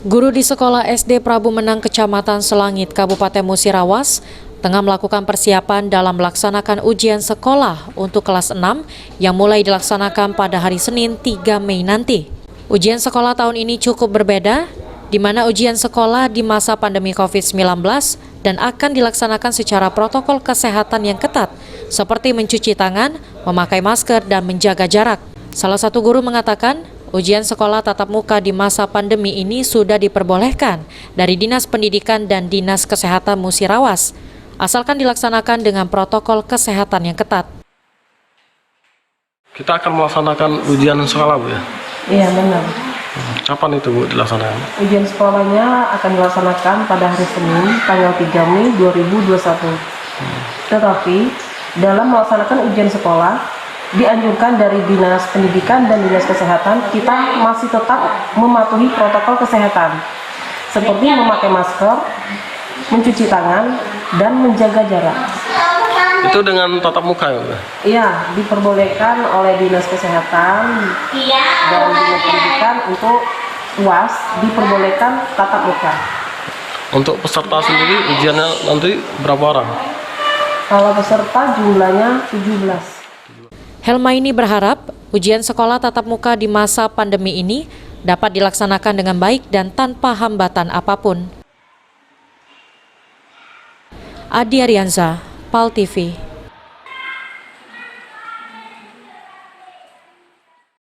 Guru di sekolah SD Prabu Menang Kecamatan Selangit, Kabupaten Musirawas, tengah melakukan persiapan dalam melaksanakan ujian sekolah untuk kelas 6 yang mulai dilaksanakan pada hari Senin 3 Mei nanti. Ujian sekolah tahun ini cukup berbeda, di mana ujian sekolah di masa pandemi COVID-19 dan akan dilaksanakan secara protokol kesehatan yang ketat, seperti mencuci tangan, memakai masker, dan menjaga jarak. Salah satu guru mengatakan, ujian sekolah tatap muka di masa pandemi ini sudah diperbolehkan dari Dinas Pendidikan dan Dinas Kesehatan Musirawas, asalkan dilaksanakan dengan protokol kesehatan yang ketat. Kita akan melaksanakan ujian sekolah, Bu, ya? Iya, benar. Kapan itu, Bu, dilaksanakan? Ujian sekolahnya akan dilaksanakan pada hari Senin, tanggal 3 Mei 2021. Tetapi, dalam melaksanakan ujian sekolah, dianjurkan dari Dinas Pendidikan dan Dinas Kesehatan, kita masih tetap mematuhi protokol kesehatan, seperti memakai masker, mencuci tangan, dan menjaga jarak. Itu dengan tatap muka, ya, Bu? Iya, diperbolehkan oleh Dinas Kesehatan dan Dinas Pendidikan untuk UAS, diperbolehkan tatap muka. Untuk peserta sendiri, ujiannya nanti berapa orang? Kalau peserta jumlahnya 17. Helmaini berharap ujian sekolah tatap muka di masa pandemi ini dapat dilaksanakan dengan baik dan tanpa hambatan apapun. Adi Arianza, PAL TV.